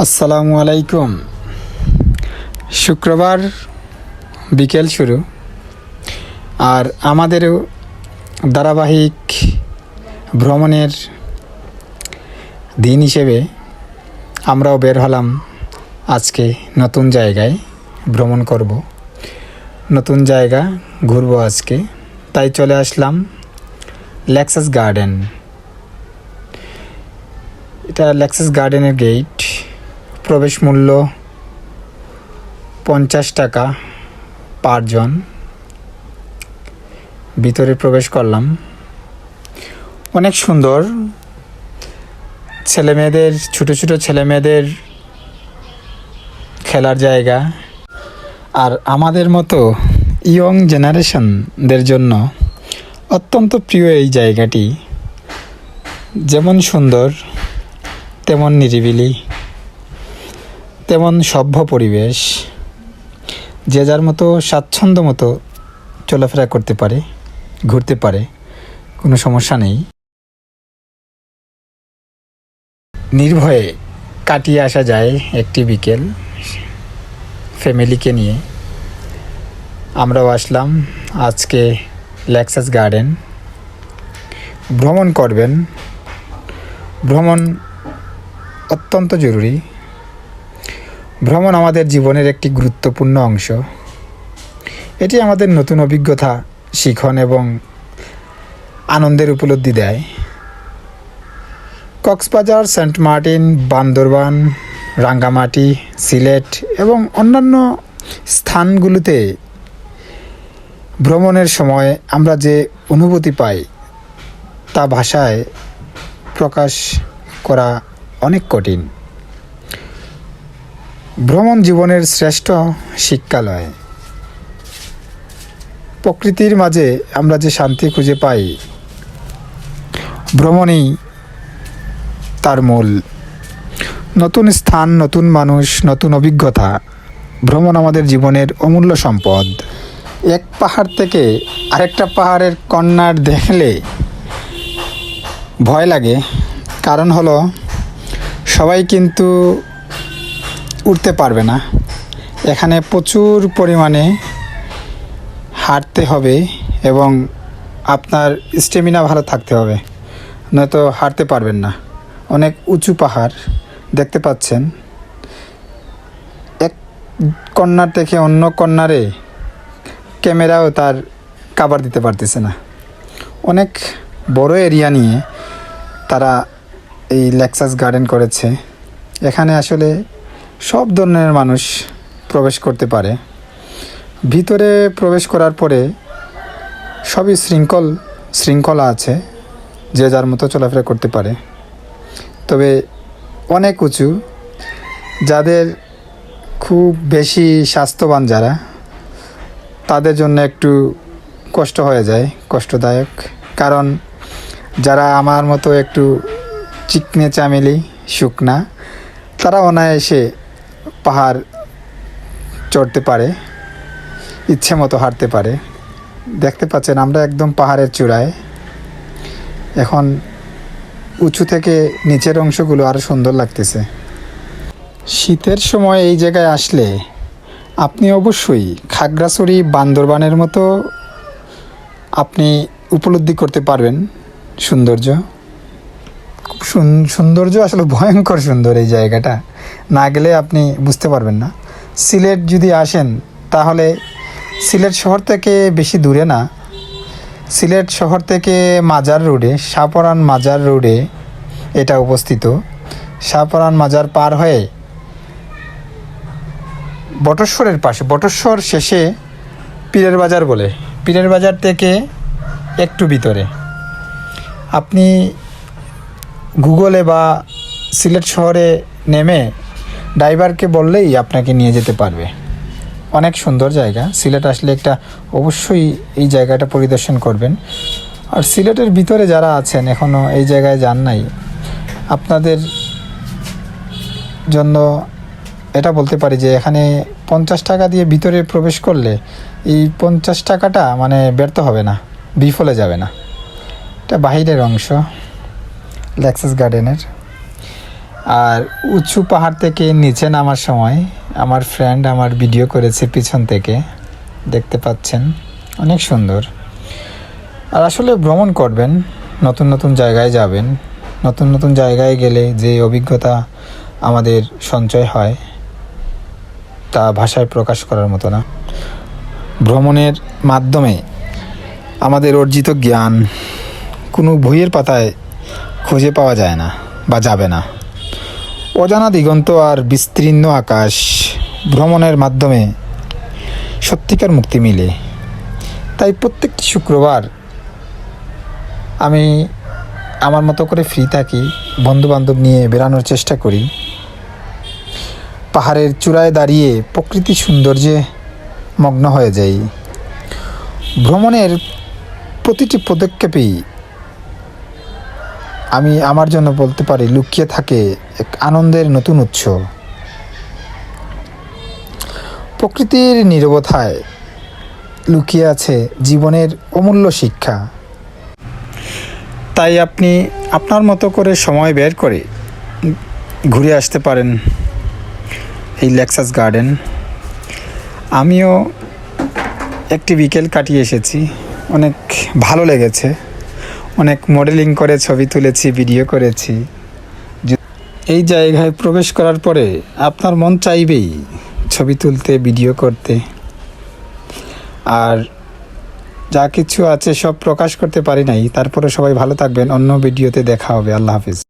আসসালামু আলাইকুম। শুক্রবার বিকেল শুরু, আর আমাদেরও ধারাবাহিক ভ্রমণের দিন হিসেবে আমরাও বের হলাম। আজকে নতুন জায়গায় ভ্রমণ করব, নতুন জায়গা ঘুরবো আজকে। তাই চলে আসলাম লেক্সাস গার্ডেন। এটা লেক্সাস গার্ডেনের গেট। প্রবেশ মূল্য 50 টাকা পার জন। ভিতরে প্রবেশ করলাম। অনেক সুন্দর, ছেলেমেয়েদের, ছোটো ছোটো ছেলেমেয়েদের খেলার জায়গা। আর আমাদের মতো ইয়ং জেনারেশনদের জন্য অত্যন্ত প্রিয় এই জায়গাটি। যেমন সুন্দর, তেমন নিরিবিলি, তেমন সভ্য পরিবেশ। যে যার মতো স্বাচ্ছন্দ্য মতো চলাফেরা করতে পারে, ঘুরতে পারে, কোনো সমস্যা নেই। নির্ভয়ে কাটিয়ে আসা যায় একটি বিকেল ফ্যামিলিকে নিয়ে। আমরাও আসলাম আজকে লেক্সাস গার্ডেন। ভ্রমণ করবেন, ভ্রমণ অত্যন্ত জরুরি। ভ্রমণ আমাদের জীবনের একটি গুরুত্বপূর্ণ অংশ। এটি আমাদের নতুন অভিজ্ঞতা, শিখন এবং আনন্দের উপলব্ধি দেয়। কক্সবাজার, সেন্ট মার্টিন, বান্দরবান, রাঙ্গামাটি, সিলেট এবং অন্যান্য স্থানগুলোতে ভ্রমণের সময় আমরা যে অনুভূতি পাই তা ভাষায় প্রকাশ করা অনেক কঠিন। ভ্রমণ জীবনের শ্রেষ্ঠ শিক্ষালয়। প্রকৃতির মাঝে আমরা যে শান্তি খুঁজে পাই, ভ্রমণই তার মূল। নতুন স্থান, নতুন মানুষ, নতুন অভিজ্ঞতা। ভ্রমণ আমাদের জীবনের অমূল্য সম্পদ। এক পাহাড় থেকে আরেকটা পাহাড়ের কর্নার দেখলে ভয় লাগে। কারণ হলো, সবাই কিন্তু উঠতে পারবে না। এখানে প্রচুর পরিমাণে হাঁটতে হবে এবং আপনার স্ট্যামিনা ভালো থাকতে হবে, নয়তো হাঁটতে পারবেন না। অনেক উঁচু পাহাড় দেখতে পাচ্ছেন। এক কর্নার থেকে অন্য কর্নারে ক্যামেরাও তার কাভার দিতে পারতেছে না। অনেক বড় এরিয়া নিয়ে তারা এই লেক্সাস গার্ডেন করেছে। এখানে আসলে সব ধরনের মানুষ প্রবেশ করতে পারে। ভিতরে প্রবেশ করার পরে সবই শৃঙ্খলা আছে, যে যার মতো চলাফেরা করতে পারে। তবে অনেক উঁচু, যাদের খুব বেশি স্বাস্থ্যবান যারা, তাদের জন্য একটু কষ্ট হয়ে যায়, কষ্টদায়ক। কারণ যারা আমার মতো একটু চিকনে চামেলি, শুকনা, তারা অনায়াসে পাহাড় চড়তে পারে, ইচ্ছে মতো হাঁটতে পারে। দেখতে পাচ্ছেন আমরা একদম পাহাড়ের চূড়ায়। এখন উঁচু থেকে নিচের অংশগুলো আরও সুন্দর লাগতেছে। শীতের সময় এই জায়গায় আসলে আপনি অবশ্যই খাগড়াছড়ি, বান্দরবানের মতো আপনি উপলব্ধি করতে পারবেন সৌন্দর্য। খুব সৌন্দর্য, আসলে ভয়ঙ্কর সুন্দর এই জায়গাটা। না গেলে আপনি বুঝতে পারবেন না। সিলেট যদি আসেন তাহলে সিলেট শহর থেকে বেশি দূরে না। সিলেট শহর থেকে মাজার রোডে, শাহপরান মাজার রোডে এটা অবস্থিত। শাহপরান মাজার পার হয়ে বটেশ্বরের পাশে, বটেশ্বর শেষে পীরের বাজার বলে, পীরের বাজার থেকে একটু ভিতরে আপনি গুগলে বা সিলেট শহরে নেমে ড্রাইভারকে বললেই আপনাকে নিয়ে যেতে পারবে। অনেক সুন্দর জায়গা। সিলেট আসলে একটা অবশ্যই এই জায়গাটা পরিদর্শন করবেন। আর সিলেটের ভিতরে যারা আছেন এখনও এই জায়গায় যান নাই, আপনাদের জন্য এটা বলতে পারি যে এখানে 50 টাকা দিয়ে ভিতরে প্রবেশ করলে এই 50 টাকাটা মানে ব্যর্থ হবে না, বিফলে যাবে না। এটা বাহিরের অংশ লেক্সাস গার্ডেনের। আর উঁচু পাহাড় থেকে নিচে নামার সময় আমার ফ্রেন্ড আমার ভিডিও করেছে পিছন থেকে, দেখতে পাচ্ছেন, অনেক সুন্দর। আর আসলে ভ্রমণ করবেন, নতুন নতুন জায়গায় যাবেন, নতুন নতুন জায়গায় গেলে যে অভিজ্ঞতা আমাদের সঞ্চয় হয় তা ভাষায় প্রকাশ করার মতো না। ভ্রমণের মাধ্যমে আমাদের অর্জিত জ্ঞান কোনো বইয়ের পাতায় খুঁজে পাওয়া যায় না বা যাবে না। অজানা দিগন্ত আর বিস্তীর্ণ আকাশ, ভ্রমণের মাধ্যমে সত্যিকার মুক্তি মিলে। তাই প্রত্যেকটি শুক্রবার আমি আমার মতো করে ফ্রি থাকি, বন্ধুবান্ধব নিয়ে বেড়ানোর চেষ্টা করি। পাহাড়ের চূড়ায় দাঁড়িয়ে প্রকৃতির সৌন্দর্যে মগ্ন হয়ে যাই। ভ্রমণের প্রতিটি পদক্ষেপেই আমি আমার জন্য বলতে পারি লুকিয়ে থাকে এক আনন্দের নতুন উৎস। প্রকৃতির নীরবতায় লুকিয়ে আছে জীবনের অমূল্য শিক্ষা। তাই আপনি আপনার মতো করে সময় বের করে ঘুরে আসতে পারেন এই লেক্সাস গার্ডেন। আমিও একটি বিকেল কাটিয়ে এসেছি, অনেক ভালো লেগেছে। অনেক মডেলিং করে ছবি তুলেছি, ভিডিও করেছি। এই জায়গায় প্রবেশ করার পরে আপনার মন চাইবেই ছবি তুলতে, ভিডিও করতে। আর যা কিছু আছে সব প্রকাশ করতে পারি নাই, তারপরে সবাই ভালো থাকবেন। অন্য ভিডিওতে দেখা হবে। আল্লাহ হাফিজ।